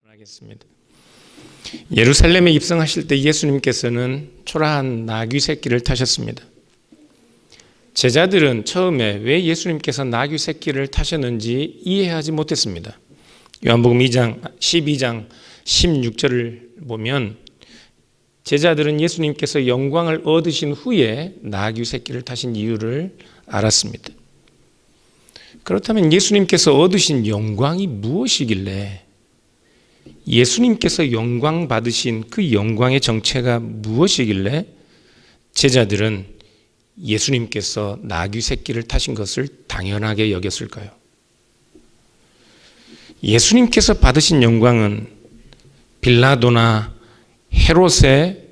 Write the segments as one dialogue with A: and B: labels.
A: 하겠습니다. 예루살렘에 입성하실 때 예수님께서는 초라한 나귀 새끼를 타셨습니다. 제자들은 처음에 왜 예수님께서 나귀 새끼를 타셨는지 이해하지 못했습니다. 요한복음 12장 16절을 보면 제자들은 예수님께서 영광을 얻으신 후에 나귀 새끼를 타신 이유를 알았습니다. 그렇다면 예수님께서 얻으신 영광이 무엇이길래, 예수님께서 영광 받으신 그 영광의 정체가 무엇이길래 제자들은 예수님께서 나귀 새끼를 타신 것을 당연하게 여겼을까요? 예수님께서 받으신 영광은 빌라도나 헤롯의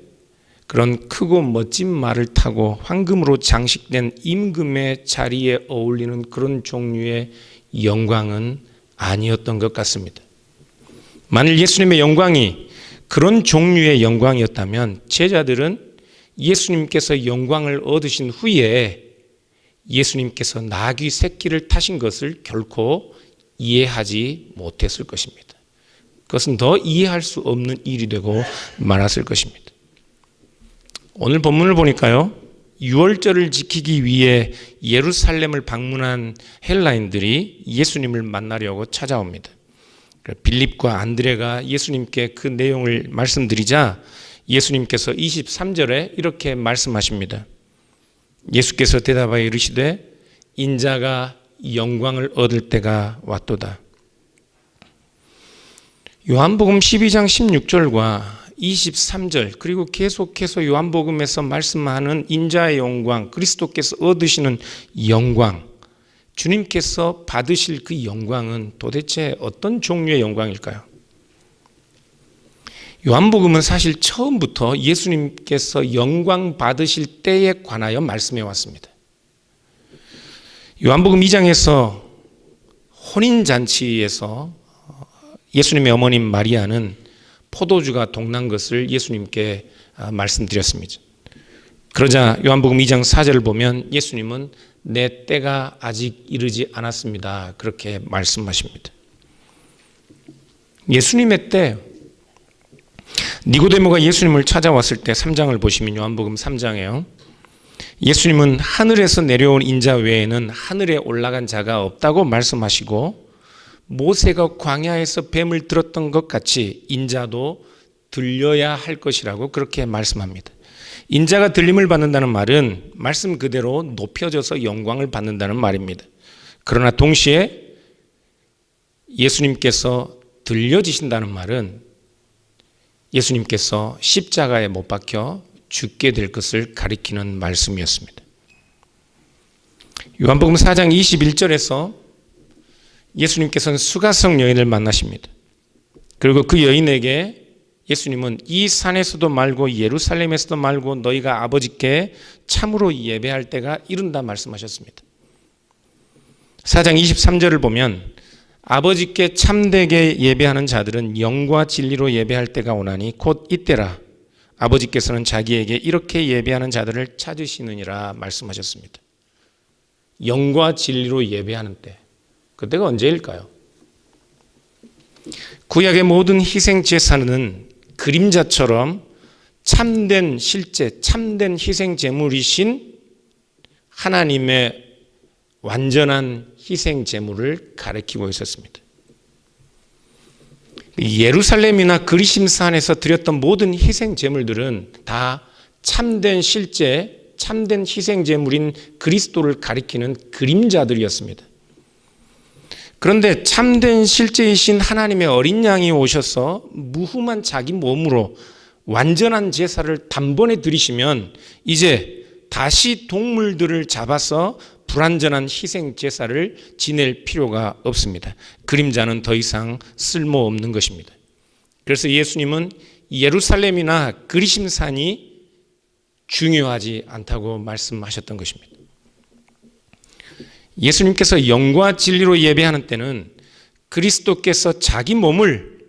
A: 그런 크고 멋진 말을 타고 황금으로 장식된 임금의 자리에 어울리는 그런 종류의 영광은 아니었던 것 같습니다. 만일 예수님의 영광이 그런 종류의 영광이었다면 제자들은 예수님께서 영광을 얻으신 후에 예수님께서 나귀 새끼를 타신 것을 결코 이해하지 못했을 것입니다. 그것은 더 이해할 수 없는 일이 되고 말았을 것입니다. 오늘 본문을 보니까요, 유월절을 지키기 위해 예루살렘을 방문한 헬라인들이 예수님을 만나려고 찾아옵니다. 빌립과 안드레가 예수님께 그 내용을 말씀드리자 예수님께서 23절에 이렇게 말씀하십니다. 예수께서 대답하여 이르시되 인자가 영광을 얻을 때가 왔도다. 요한복음 12장 16절과 23절 그리고 계속해서 요한복음에서 말씀하는 인자의 영광, 그리스도께서 얻으시는 영광, 주님께서 받으실 그 영광은 도대체 어떤 종류의 영광일까요? 요한복음은 사실 처음부터 예수님께서 영광 받으실 때에 관하여 말씀해 왔습니다. 요한복음 2장에서 혼인잔치에서 예수님의 어머님 마리아는 포도주가 동난 것을 예수님께 말씀드렸습니다. 그러자 요한복음 2장 4절을 보면 예수님은 내 때가 아직 이르지 않았습니다. 그렇게 말씀하십니다. 예수님의 때, 니고데모가 예수님을 찾아왔을 때 3장을 보시면 요한복음 3장에요. 예수님은 하늘에서 내려온 인자 외에는 하늘에 올라간 자가 없다고 말씀하시고 모세가 광야에서 뱀을 들었던 것 같이 인자도 들려야 할 것이라고 그렇게 말씀합니다. 인자가 들림을 받는다는 말은 말씀 그대로 높여져서 영광을 받는다는 말입니다. 그러나 동시에 예수님께서 들려지신다는 말은 예수님께서 십자가에 못 박혀 죽게 될 것을 가리키는 말씀이었습니다. 요한복음 4장 21절에서 예수님께서는 수가성 여인을 만나십니다. 그리고 그 여인에게 예수님은 이 산에서도 말고 예루살렘에서도 말고 너희가 아버지께 참으로 예배할 때가 이른다 말씀하셨습니다. 4장 23절을 보면 아버지께 참되게 예배하는 자들은 영과 진리로 예배할 때가 오나니 곧 이때라. 아버지께서는 자기에게 이렇게 예배하는 자들을 찾으시느니라 말씀하셨습니다. 영과 진리로 예배하는 때, 그때가 언제일까요? 구약의 모든 희생 제사는 그림자처럼 참된 실제, 참된 희생 제물이신 하나님의 완전한 희생 제물을 가리키고 있었습니다. 예루살렘이나 그리심산에서 드렸던 모든 희생 제물들은 다 참된 실제, 참된 희생 제물인 그리스도를 가리키는 그림자들이었습니다. 그런데 참된 실제이신 하나님의 어린 양이 오셔서 무흠한 자기 몸으로 완전한 제사를 단번에 드리시면 이제 다시 동물들을 잡아서 불완전한 희생 제사를 지낼 필요가 없습니다. 그림자는 더 이상 쓸모없는 것입니다. 그래서 예수님은 예루살렘이나 그리심산이 중요하지 않다고 말씀하셨던 것입니다. 예수님께서 영과 진리로 예배하는 때는 그리스도께서 자기 몸을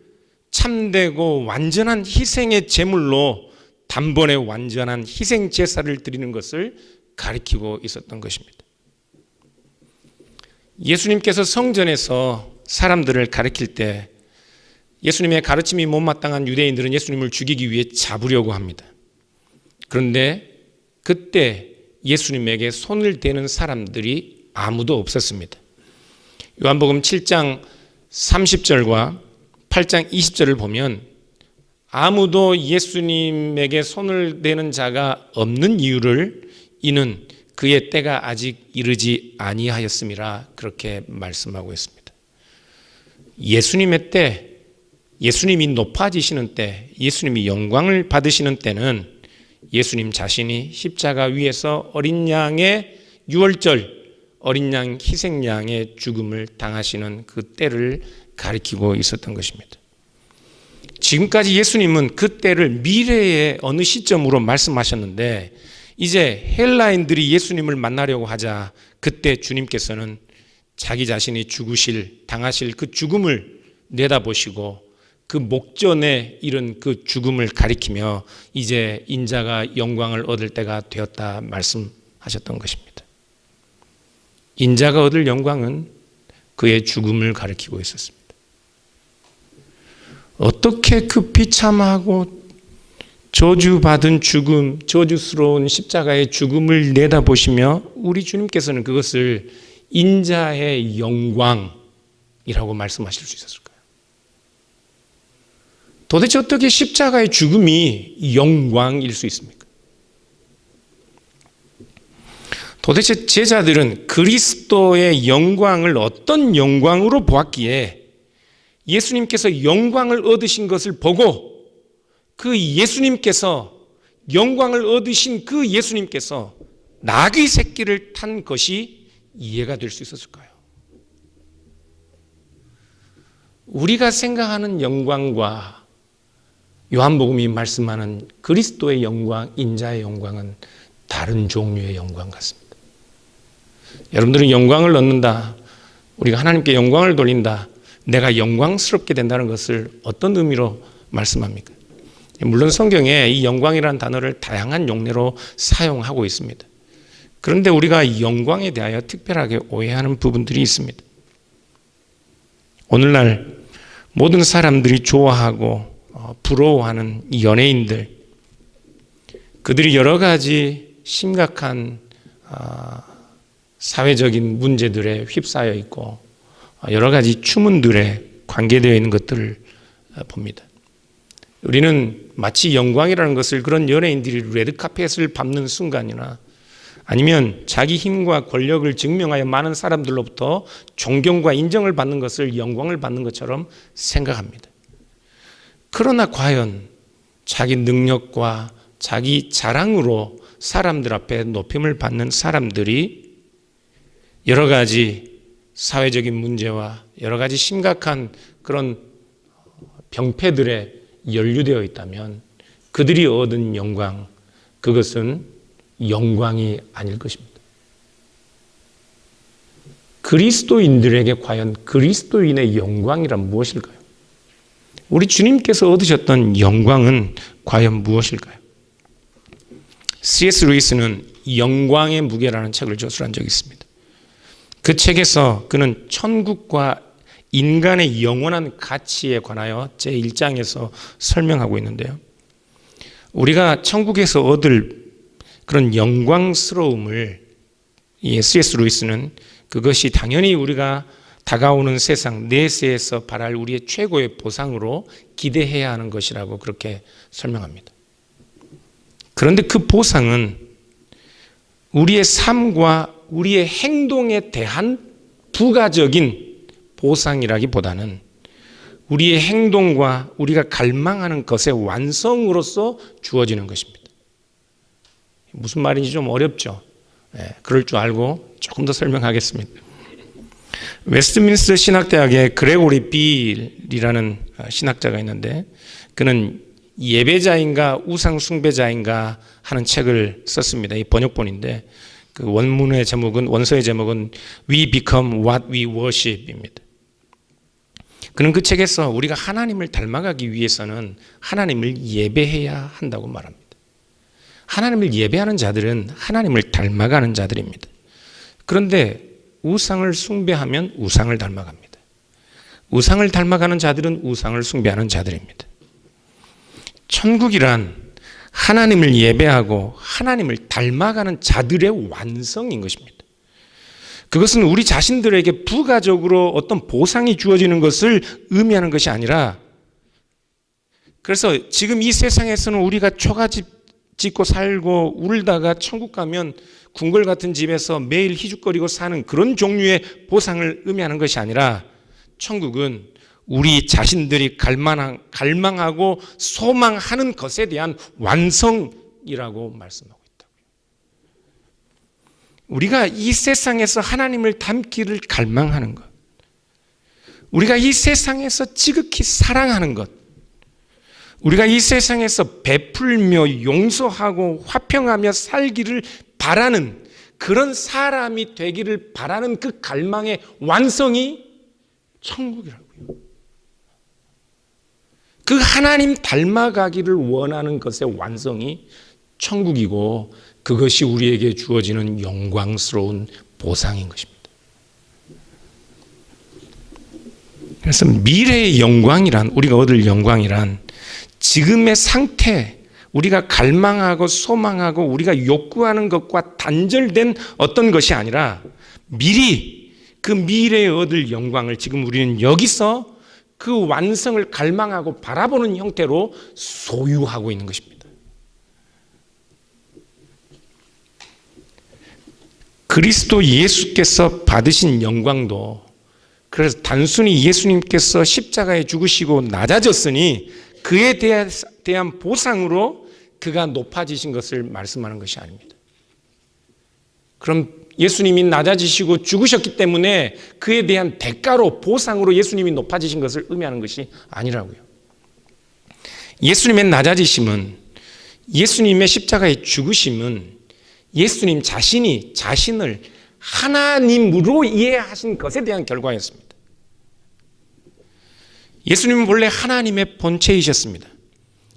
A: 참되고 완전한 희생의 제물로 단번에 완전한 희생 제사를 드리는 것을 가리키고 있었던 것입니다. 예수님께서 성전에서 사람들을 가리킬 때 예수님의 가르침이 못마땅한 유대인들은 예수님을 죽이기 위해 잡으려고 합니다. 그런데 그때 예수님에게 손을 대는 사람들이 아무도 없었습니다. 요한복음 7장 30절과 8장 20절을 보면 아무도 예수님에게 손을 대는 자가 없는 이유를 이는 그의 때가 아직 이르지 아니하였음이라 그렇게 말씀하고 있습니다. 예수님의 때, 예수님이 높아지시는 때, 예수님이 영광을 받으시는 때는 예수님 자신이 십자가 위에서 어린 양의 유월절, 어린 양 희생양의 죽음을 당하시는 그 때를 가리키고 있었던 것입니다. 지금까지 예수님은 그 때를 미래의 어느 시점으로 말씀하셨는데 이제 헬라인들이 예수님을 만나려고 하자 그때 주님께서는 자기 자신이 당하실 그 죽음을 내다보시고 그 목전에 이른 그 죽음을 가리키며 이제 인자가 영광을 얻을 때가 되었다 말씀하셨던 것입니다. 인자가 얻을 영광은 그의 죽음을 가리키고 있었습니다. 어떻게 그 비참하고 저주받은 죽음, 저주스러운 십자가의 죽음을 내다보시며 우리 주님께서는 그것을 인자의 영광이라고 말씀하실 수 있었을까요? 도대체 어떻게 십자가의 죽음이 영광일 수 있습니까? 도대체 제자들은 그리스도의 영광을 어떤 영광으로 보았기에 예수님께서 영광을 얻으신 것을 보고 그 예수님께서 영광을 얻으신 그 예수님께서 나귀 새끼를 탄 것이 이해가 될 수 있었을까요? 우리가 생각하는 영광과 요한복음이 말씀하는 그리스도의 영광, 인자의 영광은 다른 종류의 영광 같습니다. 여러분들은 영광을 얻는다, 우리가 하나님께 영광을 돌린다, 내가 영광스럽게 된다는 것을 어떤 의미로 말씀합니까? 물론 성경에 이 영광이라는 단어를 다양한 용례로 사용하고 있습니다. 그런데 우리가 영광에 대하여 특별하게 오해하는 부분들이 있습니다. 오늘날 모든 사람들이 좋아하고 부러워하는 연예인들, 그들이 여러 가지 심각한 사회적인 문제들에 휩싸여 있고 여러 가지 추문들에 관계되어 있는 것들을 봅니다. 우리는 마치 영광이라는 것을 그런 연예인들이 레드카펫을 밟는 순간이나 아니면 자기 힘과 권력을 증명하여 많은 사람들로부터 존경과 인정을 받는 것을 영광을 받는 것처럼 생각합니다. 그러나 과연 자기 능력과 자기 자랑으로 사람들 앞에 높임을 받는 사람들이 여러 가지 사회적인 문제와 여러 가지 심각한 그런 병폐들에 연루되어 있다면 그들이 얻은 영광, 그것은 영광이 아닐 것입니다. 그리스도인들에게 과연 그리스도인의 영광이란 무엇일까요? 우리 주님께서 얻으셨던 영광은 과연 무엇일까요? C.S. 루이스는 영광의 무게라는 책을 저술한 적이 있습니다. 그 책에서 그는 천국과 인간의 영원한 가치에 관하여 제1장에서 설명하고 있는데요. 우리가 천국에서 얻을 그런 영광스러움을 C.S. 루이스는 그것이 당연히 우리가 다가오는 세상 내세에서 바랄 우리의 최고의 보상으로 기대해야 하는 것이라고 그렇게 설명합니다. 그런데 그 보상은 우리의 삶과 우리의 행동에 대한 부가적인 보상이라기보다는 우리의 행동과 우리가 갈망하는 것의 완성으로서 주어지는 것입니다. 무슨 말인지 좀 어렵죠? 그럴 줄 알고 조금 더 설명하겠습니다. 웨스트민스터 신학대학의 그레고리 빌이라는 신학자가 있는데 그는 예배자인가 우상 숭배자인가 하는 책을 썼습니다. 이 번역본인데 그 원문의 제목은 원서의 제목은 We Become What We Worship입니다. 그는 그 책에서 우리가 하나님을 닮아가기 위해서는 하나님을 예배해야 한다고 말합니다. 하나님을 예배하는 자들은 하나님을 닮아가는 자들입니다. 그런데 우상을 숭배하면 우상을 닮아갑니다. 우상을 닮아가는 자들은 우상을 숭배하는 자들입니다. 천국이란 하나님을 예배하고 하나님을 닮아가는 자들의 완성인 것입니다. 그것은 우리 자신들에게 부가적으로 어떤 보상이 주어지는 것을 의미하는 것이 아니라, 그래서 지금 이 세상에서는 우리가 초가집 짓고 살고 울다가 천국 가면 궁궐 같은 집에서 매일 희죽거리고 사는 그런 종류의 보상을 의미하는 것이 아니라, 천국은 우리 자신들이 갈망하고 소망하는 것에 대한 완성이라고 말씀하고 있다고요. 우리가 이 세상에서 하나님을 닮기를 갈망하는 것, 우리가 이 세상에서 지극히 사랑하는 것, 우리가 이 세상에서 베풀며 용서하고 화평하며 살기를 바라는 그런 사람이 되기를 바라는 그 갈망의 완성이 천국이라고요. 그 하나님 닮아가기를 원하는 것의 완성이 천국이고, 그것이 우리에게 주어지는 영광스러운 보상인 것입니다. 그래서 미래의 영광이란, 우리가 얻을 영광이란 지금의 상태, 우리가 갈망하고 소망하고 우리가 욕구하는 것과 단절된 어떤 것이 아니라, 미리 그 미래에 얻을 영광을 지금 우리는 여기서 그 완성을 갈망하고 바라보는 형태로 소유하고 있는 것입니다. 그리스도 예수께서 받으신 영광도, 그래서 단순히 예수님께서 십자가에 죽으시고 낮아졌으니 그에 대한 보상으로 그가 높아지신 것을 말씀하는 것이 아닙니다. 그럼 예수님이 낮아지시고 죽으셨기 때문에 그에 대한 대가로, 보상으로 예수님이 높아지신 것을 의미하는 것이 아니라고요. 예수님의 낮아지심은, 예수님의 십자가의 죽으심은 예수님 자신이 자신을 하나님으로 이해하신 것에 대한 결과였습니다. 예수님은 본래 하나님의 본체이셨습니다.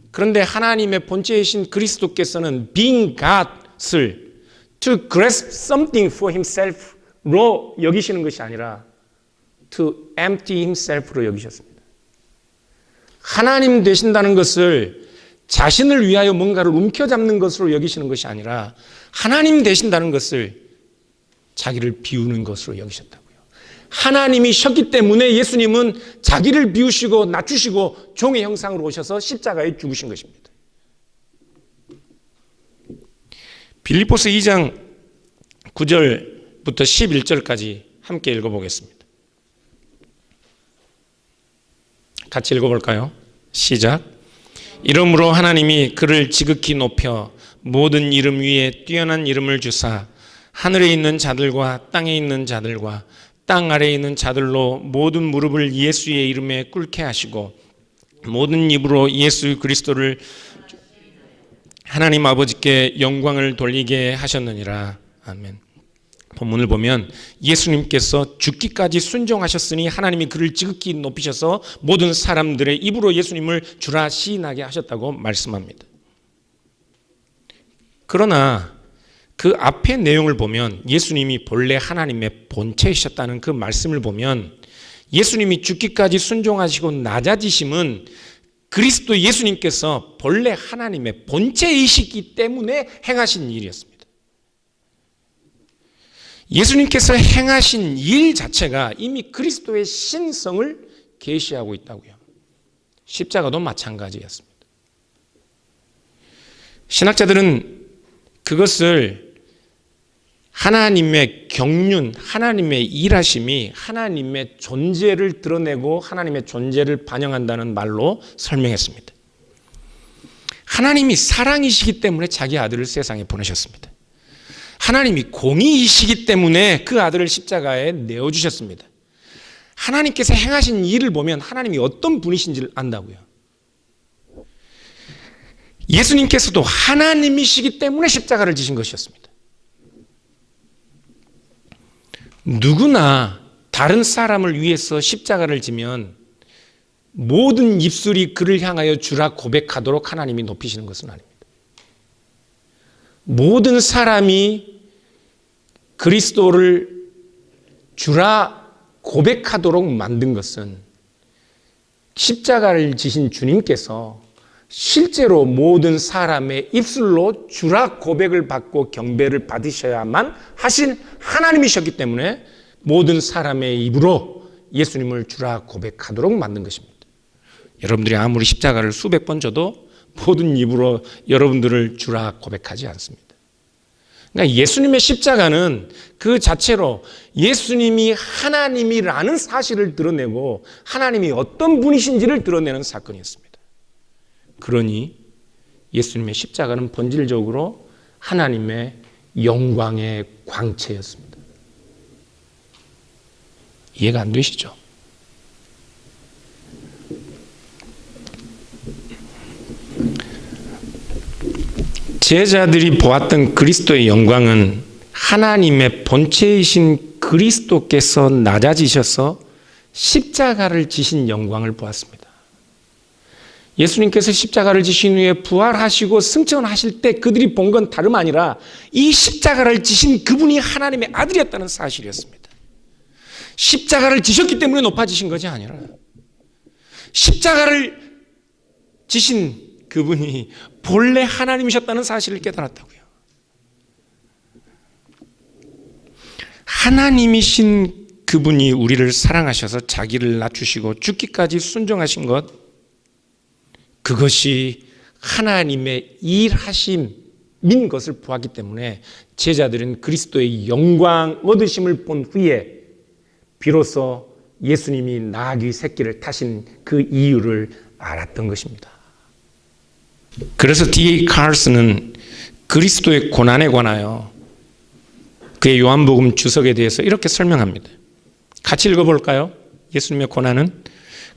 A: 그런데 하나님의 본체이신 그리스도께서는 being God을 to grasp something for himself로 여기시는 것이 아니라 to empty himself로 여기셨습니다. 하나님 되신다는 것을 자신을 위하여 뭔가를 움켜잡는 것으로 여기시는 것이 아니라, 하나님 되신다는 것을 자기를 비우는 것으로 여기셨다고요. 하나님이셨기 때문에 예수님은 자기를 비우시고 낮추시고 종의 형상으로 오셔서 십자가에 죽으신 것입니다. 빌립보서 2장 9절부터 11절까지 함께 읽어보겠습니다. 같이 읽어볼까요? 시작. 이러므로 하나님이 그를 지극히 높여 모든 이름 위에 뛰어난 이름을 주사 하늘에 있는 자들과 땅에 있는 자들과 땅 아래에 있는 자들로 모든 무릎을 예수의 이름에 꿇게 하시고 모든 입으로 예수 그리스도를 하나님 아버지께 영광을 돌리게 하셨느니라. 아멘. 본문을 보면 예수님께서 죽기까지 순종하셨으니 하나님이 그를 지극히 높이셔서 모든 사람들의 입으로 예수님을 주라 시인하게 하셨다고 말씀합니다. 그러나 그 앞의 내용을 보면 예수님이 본래 하나님의 본체이셨다는 그 말씀을 보면 예수님이 죽기까지 순종하시고 낮아지심은 그리스도 예수님께서 본래 하나님의 본체이시기 때문에 행하신 일이었습니다. 예수님께서 행하신 일 자체가 이미 그리스도의 신성을 계시하고 있다고요. 십자가도 마찬가지였습니다. 신학자들은 그것을 하나님의 경륜, 하나님의 일하심이 하나님의 존재를 드러내고 하나님의 존재를 반영한다는 말로 설명했습니다. 하나님이 사랑이시기 때문에 자기 아들을 세상에 보내셨습니다. 하나님이 공의이시기 때문에 그 아들을 십자가에 내어주셨습니다. 하나님께서 행하신 일을 보면 하나님이 어떤 분이신지를 안다고요. 예수님께서도 하나님이시기 때문에 십자가를 지신 것이었습니다. 누구나 다른 사람을 위해서 십자가를 지면 모든 입술이 그를 향하여 주라 고백하도록 하나님이 높이시는 것은 아닙니다. 모든 사람이 그리스도를 주라 고백하도록 만든 것은 십자가를 지신 주님께서 실제로 모든 사람의 입술로 주라 고백을 받고 경배를 받으셔야만 하신 하나님이셨기 때문에 모든 사람의 입으로 예수님을 주라 고백하도록 만든 것입니다. 여러분들이 아무리 십자가를 수백 번 져도 모든 입으로 여러분들을 주라 고백하지 않습니다. 그러니까 예수님의 십자가는 그 자체로 예수님이 하나님이라는 사실을 드러내고 하나님이 어떤 분이신지를 드러내는 사건이었습니다. 그러니 예수님의 십자가는 본질적으로 하나님의 영광의 광채였습니다. 이해가 안 되시죠? 제자들이 보았던 그리스도의 영광은 하나님의 본체이신 그리스도께서 낮아지셔서 십자가를 지신 영광을 보았습니다. 예수님께서 십자가를 지신 후에 부활하시고 승천하실 때 그들이 본 건 다름 아니라 이 십자가를 지신 그분이 하나님의 아들이었다는 사실이었습니다. 십자가를 지셨기 때문에 높아지신 것이 아니라 십자가를 지신 그분이 본래 하나님이셨다는 사실을 깨달았다고요. 하나님이신 그분이 우리를 사랑하셔서 자기를 낮추시고 죽기까지 순종하신 것, 그것이 하나님의 일하심인 것을 보았기 때문에 제자들은 그리스도의 영광 얻으심을 본 후에 비로소 예수님이 나귀 새끼를 타신 그 이유를 알았던 것입니다. 그래서 D.A. 칼슨은 그리스도의 고난에 관하여 그의 요한복음 주석에 대해서 이렇게 설명합니다. 같이 읽어볼까요? 예수님의 고난은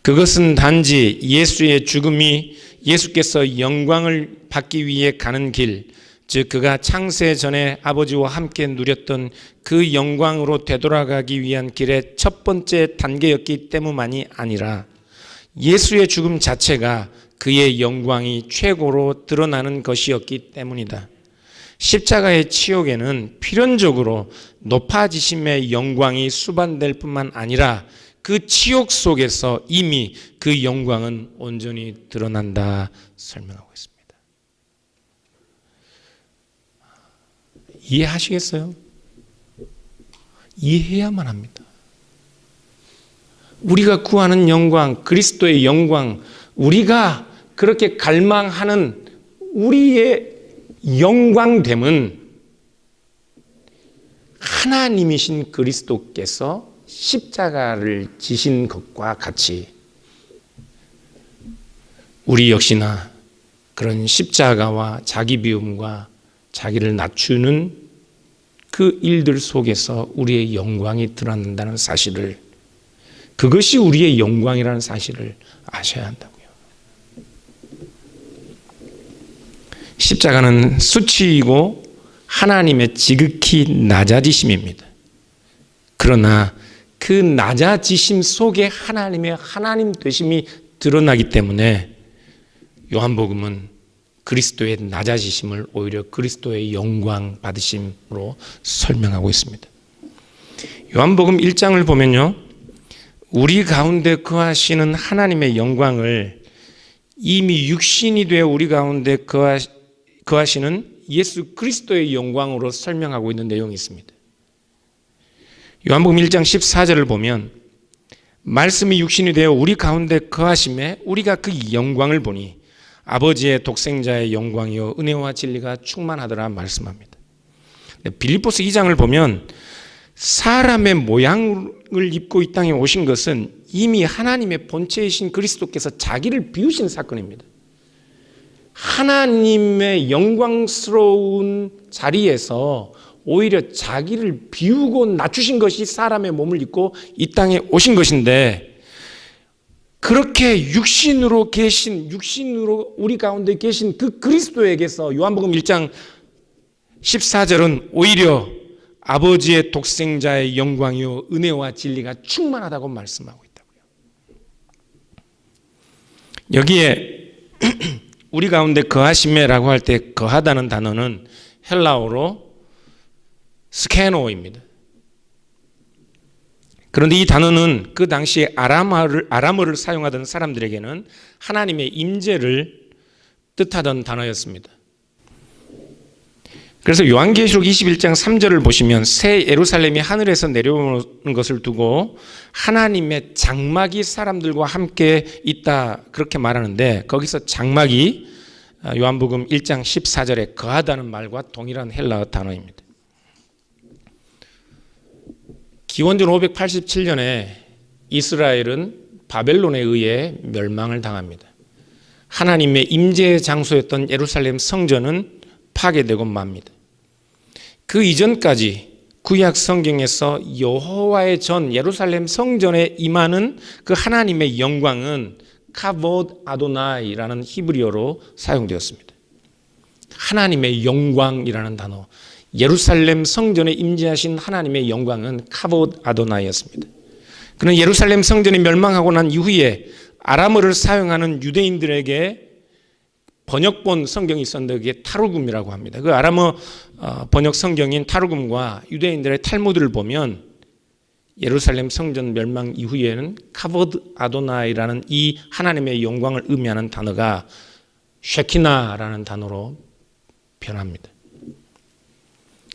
A: 그것은 단지 예수의 죽음이 예수께서 영광을 받기 위해 가는 길, 즉 그가 창세 전에 아버지와 함께 누렸던 그 영광으로 되돌아가기 위한 길의 첫 번째 단계였기 때문만이 아니라 예수의 죽음 자체가 그의 영광이 최고로 드러나는 것이었기 때문이다. 십자가의 치욕에는 필연적으로 높아지심의 영광이 수반될 뿐만 아니라 그 치욕 속에서 이미 그 영광은 온전히 드러난다 설명하고 있습니다. 이해하시겠어요? 이해해야만 합니다. 우리가 구하는 영광, 그리스도의 영광, 우리가 그렇게 갈망하는 우리의 영광됨은 하나님이신 그리스도께서 십자가를 지신 것과 같이 우리 역시나 그런 십자가와 자기 비움과 자기를 낮추는 그 일들 속에서 우리의 영광이 드러난다는 사실을, 그것이 우리의 영광이라는 사실을 아셔야 한다고요. 십자가는 수치이고 하나님의 지극히 낮아지심입니다. 그러나 그 낮아지심 속에 하나님의 하나님 되심이 드러나기 때문에 요한복음은 그리스도의 낮아지심을 오히려 그리스도의 영광 받으심으로 설명하고 있습니다. 요한복음 1장을 보면요, 우리 가운데 거하시는 하나님의 영광을 이미 육신이 되어 우리 가운데 거하시는 예수 그리스도의 영광으로 설명하고 있는 내용이 있습니다. 요한복음 1장 14절을 보면 말씀이 육신이 되어 우리 가운데 거하심에 우리가 그 영광을 보니 아버지의 독생자의 영광이요 은혜와 진리가 충만하더라 말씀합니다. 빌립보서 2장을 보면 사람의 모양을 입고 이 땅에 오신 것은 이미 하나님의 본체이신 그리스도께서 자기를 비우신 사건입니다. 하나님의 영광스러운 자리에서 오히려 자기를 비우고 낮추신 것이 사람의 몸을 입고 이 땅에 오신 것인데, 그렇게 육신으로 우리 가운데 계신 그 그리스도에게서 요한복음 1장 14절은 오히려 아버지의 독생자의 영광이요 은혜와 진리가 충만하다고 말씀하고 있다고요. 여기에 우리 가운데 거하심에라고 할 때 거하다는 단어는 헬라어로 스케노입니다. 그런데 이 단어는 그 당시에 아람어를 사용하던 사람들에게는 하나님의 임재를 뜻하던 단어였습니다. 그래서 요한계시록 21장 3절을 보시면 새 예루살렘이 하늘에서 내려오는 것을 두고 하나님의 장막이 사람들과 함께 있다 그렇게 말하는데, 거기서 장막이 요한복음 1장 14절에 거하다는 말과 동일한 헬라어 단어입니다. 기원전 587년에 이스라엘은 바벨론에 의해 멸망을 당합니다. 하나님의 임재의 장소였던 예루살렘 성전은 파괴되고 맙니다. 그 이전까지 구약 성경에서 여호와의 전 예루살렘 성전에 임하는 그 하나님의 영광은 카보드 아도나이라는 히브리어로 사용되었습니다. 하나님의 영광이라는 단어, 예루살렘 성전에 임재하신 하나님의 영광은 카보드 아도나이였습니다. 그는 예루살렘 성전이 멸망하고 난 이후에 아람어를 사용하는 유대인들에게 번역본 성경이 있었는데 그게 타르굼이라고 합니다. 그 아람어 번역 성경인 타르굼과 유대인들의 탈무드를 보면 예루살렘 성전 멸망 이후에는 카보드 아도나이라는 이 하나님의 영광을 의미하는 단어가 쉐키나라는 단어로 변합니다.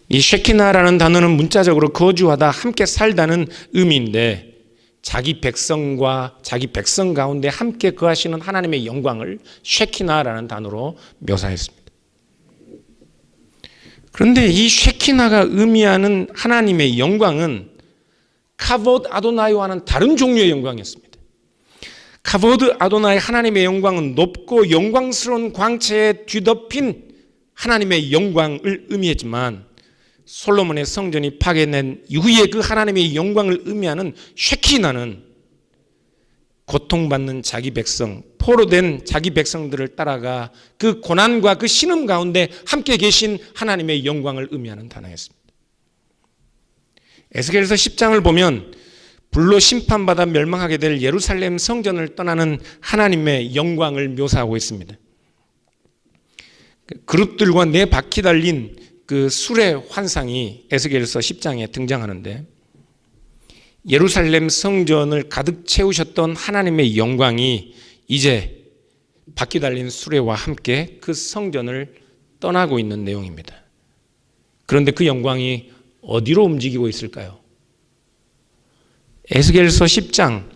A: 이 쉐키나라는 단어는 문자적으로 거주하다, 함께 살다는 의미인데, 자기 백성과 자기 백성 가운데 함께 거하시는 하나님의 영광을 쉐키나라는 단어로 묘사했습니다. 그런데 이 쉐키나가 의미하는 하나님의 영광은 카보드 아도나이와는 다른 종류의 영광이었습니다. 카보드 아도나이 하나님의 영광은 높고 영광스러운 광채에 뒤덮인 하나님의 영광을 의미했지만, 솔로몬의 성전이 파괴된 이후에 그 하나님의 영광을 의미하는 쉐키나는 고통받는 자기 백성, 포로된 자기 백성들을 따라가 그 고난과 그 신음 가운데 함께 계신 하나님의 영광을 의미하는 단어였습니다. 에스겔서 10장을 보면 불로 심판받아 멸망하게 될 예루살렘 성전을 떠나는 하나님의 영광을 묘사하고 있습니다. 그룹들과 네 바퀴 달린 그 술의 환상이 에스겔서 10장에 등장하는데, 예루살렘 성전을 가득 채우셨던 하나님의 영광이 이제 바퀴 달린 수레와 함께 그 성전을 떠나고 있는 내용입니다. 그런데 그 영광이 어디로 움직이고 있을까요? 에스겔서 10장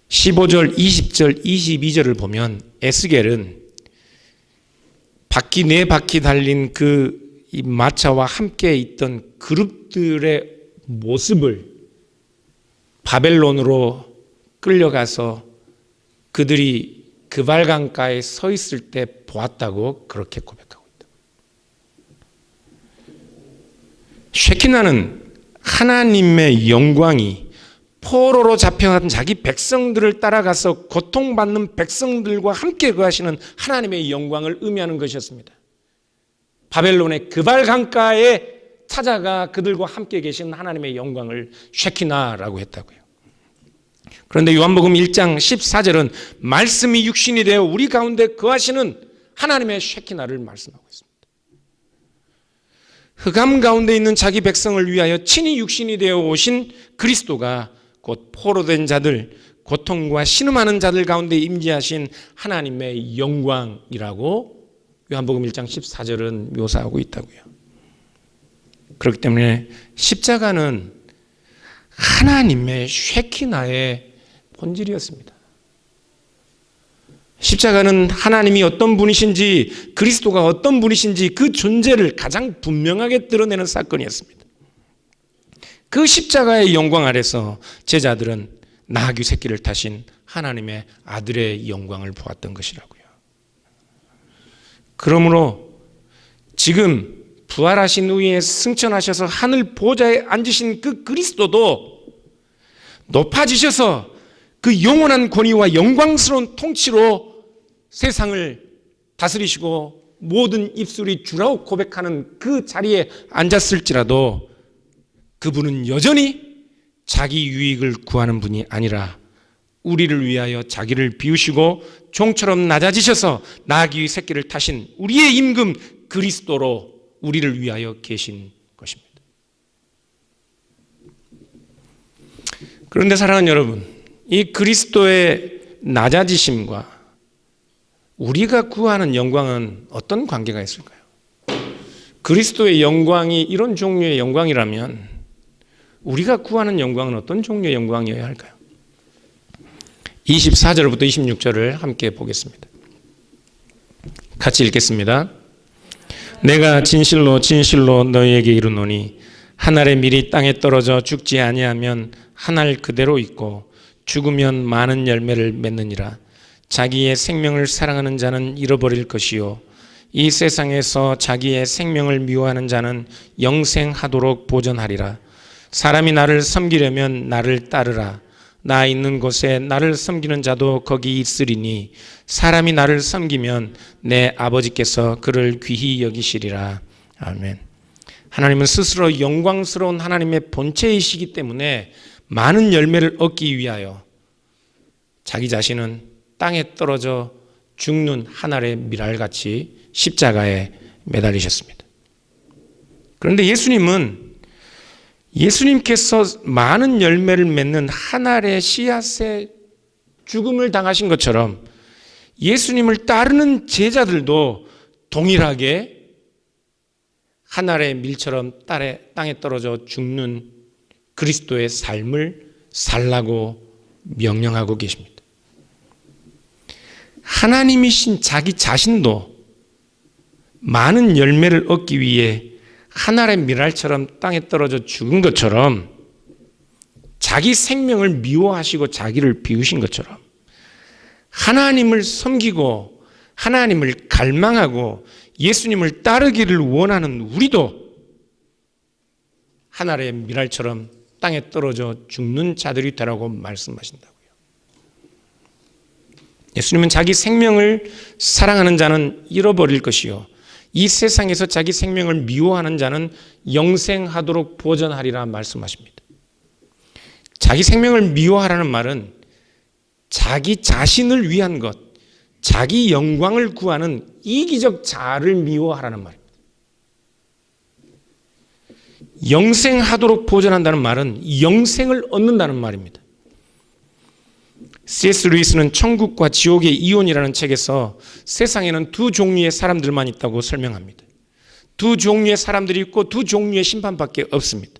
A: 15절, 20절, 22절을 보면 에스겔은 바퀴 네 바퀴 달린 그 이 마차와 함께 있던 그룹들의 모습을 바벨론으로 끌려가서 그들이 그발강가에 서 있을 때 보았다고 그렇게 고백하고 있다. 쉐키나는 하나님의 영광이 포로로 잡혀간 자기 백성들을 따라가서 고통받는 백성들과 함께 거하시는 하나님의 영광을 의미하는 것이었습니다. 바벨론의 그발강가에 찾아가 그들과 함께 계신 하나님의 영광을 쉐키나라고 했다고요. 그런데 요한복음 1장 14절은 말씀이 육신이 되어 우리 가운데 거하시는 하나님의 쉐키나를 말씀하고 있습니다. 흑암 가운데 있는 자기 백성을 위하여 친히 육신이 되어 오신 그리스도가 곧 포로된 자들, 고통과 신음하는 자들 가운데 임재하신 하나님의 영광이라고 요한복음 1장 14절은 묘사하고 있다고요. 그렇기 때문에 십자가는 하나님의 쉐키나의 본질이었습니다. 십자가는 하나님이 어떤 분이신지, 그리스도가 어떤 분이신지 그 존재를 가장 분명하게 드러내는 사건이었습니다. 그 십자가의 영광 아래서 제자들은 나귀 새끼를 타신 하나님의 아들의 영광을 보았던 것이라고요. 그러므로 지금 부활하신 후에 승천하셔서 하늘 보좌에 앉으신 그 그리스도도 높아지셔서 그 영원한 권위와 영광스러운 통치로 세상을 다스리시고 모든 입술이 주라고 고백하는 그 자리에 앉았을지라도 그분은 여전히 자기 유익을 구하는 분이 아니라 우리를 위하여 자기를 비우시고 종처럼 낮아지셔서 나귀의 새끼를 타신 우리의 임금 그리스도로 우리를 위하여 계신 것입니다. 그런데 사랑하는 여러분, 이 그리스도의 낮아지심과 우리가 구하는 영광은 어떤 관계가 있을까요? 그리스도의 영광이 이런 종류의 영광이라면 우리가 구하는 영광은 어떤 종류의 영광이어야 할까요? 24절부터 26절을 함께 보겠습니다. 같이 읽겠습니다. 내가 진실로 진실로 너희에게 이르노니 한 알의 밀이 땅에 떨어져 죽지 아니하면 한 알 그대로 있고 죽으면 많은 열매를 맺느니라. 자기의 생명을 사랑하는 자는 잃어버릴 것이요 이 세상에서 자기의 생명을 미워하는 자는 영생하도록 보존하리라. 사람이 나를 섬기려면 나를 따르라. 나 있는 곳에 나를 섬기는 자도 거기 있으리니 사람이 나를 섬기면 내 아버지께서 그를 귀히 여기시리라. 아멘. 하나님은 스스로 영광스러운 하나님의 본체이시기 때문에 많은 열매를 얻기 위하여 자기 자신은 땅에 떨어져 죽는 한 알의 밀알같이 십자가에 매달리셨습니다. 그런데 예수님께서 많은 열매를 맺는 한 알의 씨앗에 죽음을 당하신 것처럼 예수님을 따르는 제자들도 동일하게 한 알의 밀처럼 땅에 떨어져 죽는 그리스도의 삶을 살라고 명령하고 계십니다. 하나님이신 자기 자신도 많은 열매를 얻기 위해 한 알의 밀알처럼 땅에 떨어져 죽은 것처럼 자기 생명을 미워하시고 자기를 비우신 것처럼 하나님을 섬기고 하나님을 갈망하고 예수님을 따르기를 원하는 우리도 한 알의 밀알처럼 땅에 떨어져 죽는 자들이 되라고 말씀하신다고요. 예수님은 자기 생명을 사랑하는 자는 잃어버릴 것이요 이 세상에서 자기 생명을 미워하는 자는 영생하도록 보전하리라 말씀하십니다. 자기 생명을 미워하라는 말은 자기 자신을 위한 것, 자기 영광을 구하는 이기적 자아를 미워하라는 말입니다. 영생하도록 보전한다는 말은 영생을 얻는다는 말입니다. C.S. 루이스는 천국과 지옥의 이혼이라는 책에서 세상에는 두 종류의 사람들만 있다고 설명합니다. 두 종류의 사람들이 있고 두 종류의 심판밖에 없습니다.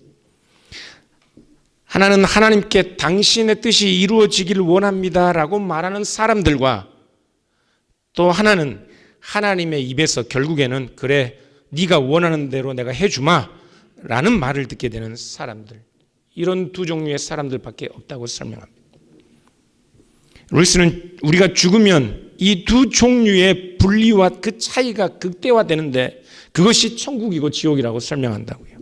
A: 하나는 하나님께 당신의 뜻이 이루어지기를 원합니다라고 말하는 사람들과 또 하나는 하나님의 입에서 결국에는 그래 네가 원하는 대로 내가 해주마 라는 말을 듣게 되는 사람들, 이런 두 종류의 사람들밖에 없다고 설명합니다. 루이스는 우리가 죽으면 이 두 종류의 분리와 그 차이가 극대화되는데 그것이 천국이고 지옥이라고 설명한다고요.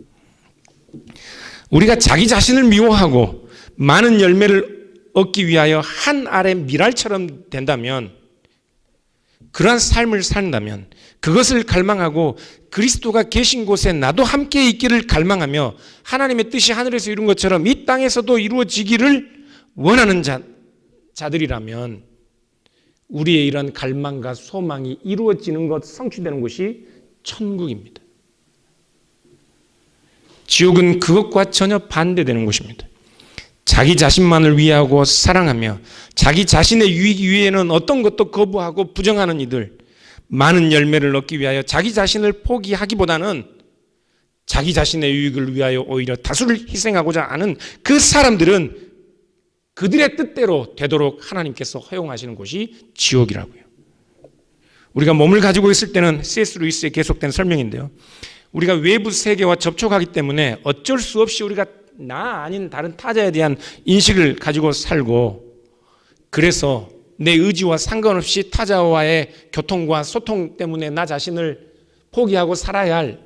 A: 우리가 자기 자신을 미워하고 많은 열매를 얻기 위하여 한 알의 밀알처럼 된다면, 그러한 삶을 산다면, 그것을 갈망하고 그리스도가 계신 곳에 나도 함께 있기를 갈망하며 하나님의 뜻이 하늘에서 이룬 것처럼 이 땅에서도 이루어지기를 원하는 자들이라면 우리의 이런 갈망과 소망이 이루어지는 것, 성취되는 곳이 천국입니다. 지옥은 그것과 전혀 반대되는 곳입니다. 자기 자신만을 위하고 사랑하며 자기 자신의 유익 위에는 어떤 것도 거부하고 부정하는 이들, 많은 열매를 얻기 위하여 자기 자신을 포기하기보다는 자기 자신의 유익을 위하여 오히려 다수를 희생하고자 하는 그 사람들은 그들의 뜻대로 되도록 하나님께서 허용하시는 곳이 지옥이라고요. 우리가 몸을 가지고 있을 때는 C.S. 루이스의 계속된 설명인데요, 우리가 외부 세계와 접촉하기 때문에 어쩔 수 없이 우리가 나 아닌 다른 타자에 대한 인식을 가지고 살고, 그래서 내 의지와 상관없이 타자와의 교통과 소통 때문에 나 자신을 포기하고 살아야 할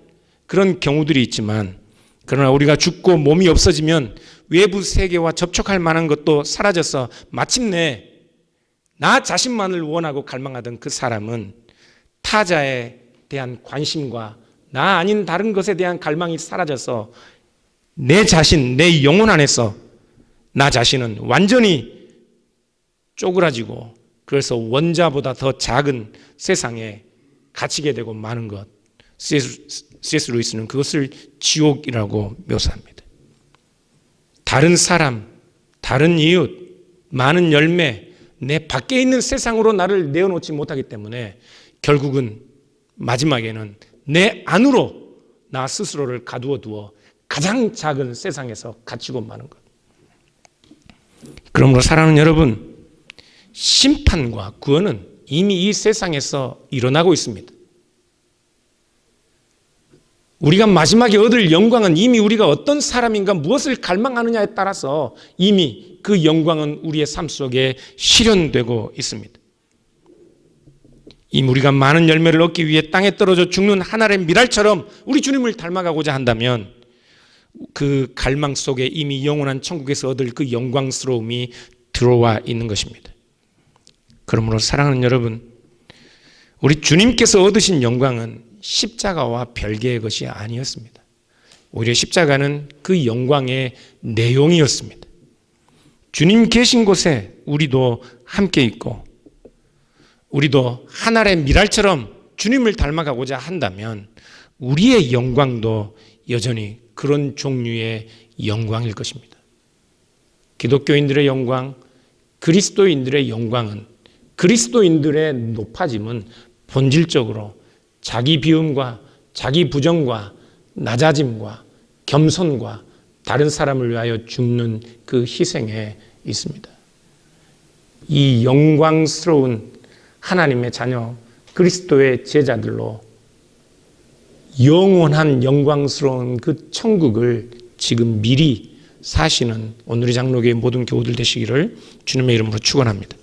A: 그런 경우들이 있지만, 그러나 우리가 죽고 몸이 없어지면 외부 세계와 접촉할 만한 것도 사라져서 마침내 나 자신만을 원하고 갈망하던 그 사람은 타자에 대한 관심과 나 아닌 다른 것에 대한 갈망이 사라져서 내 자신, 내 영혼 안에서 나 자신은 완전히 쪼그라지고, 그래서 원자보다 더 작은 세상에 갇히게 되고 마는 것, C.S. 루이스는 그것을 지옥이라고 묘사합니다. 다른 사람, 다른 이웃, 많은 열매, 내 밖에 있는 세상으로 나를 내어놓지 못하기 때문에 결국은 마지막에는 내 안으로 나 스스로를 가두어 두어 가장 작은 세상에서 갇히고 마는 것. 그러므로 사랑하는 여러분, 심판과 구원은 이미 이 세상에서 일어나고 있습니다. 우리가 마지막에 얻을 영광은 이미 우리가 어떤 사람인가 무엇을 갈망하느냐에 따라서 이미 그 영광은 우리의 삶 속에 실현되고 있습니다. 이미 우리가 많은 열매를 얻기 위해 땅에 떨어져 죽는 한 알의 밀알처럼 우리 주님을 닮아가고자 한다면 그 갈망 속에 이미 영원한 천국에서 얻을 그 영광스러움이 들어와 있는 것입니다. 그러므로 사랑하는 여러분, 우리 주님께서 얻으신 영광은 십자가와 별개의 것이 아니었습니다. 오히려 십자가는 그 영광의 내용이었습니다. 주님 계신 곳에 우리도 함께 있고 우리도 한 알의 밀알처럼 주님을 닮아가고자 한다면 우리의 영광도 여전히 그런 종류의 영광일 것입니다. 기독교인들의 영광, 그리스도인들의 영광은, 그리스도인들의 높아짐은 본질적으로 자기 비움과 자기 부정과 낮아짐과 겸손과 다른 사람을 위하여 죽는 그 희생에 있습니다. 이 영광스러운 하나님의 자녀 그리스도의 제자들로 영원한 영광스러운 그 천국을 지금 미리 사시는 오늘의 장로교의 모든 교우들 되시기를 주님의 이름으로 축원합니다.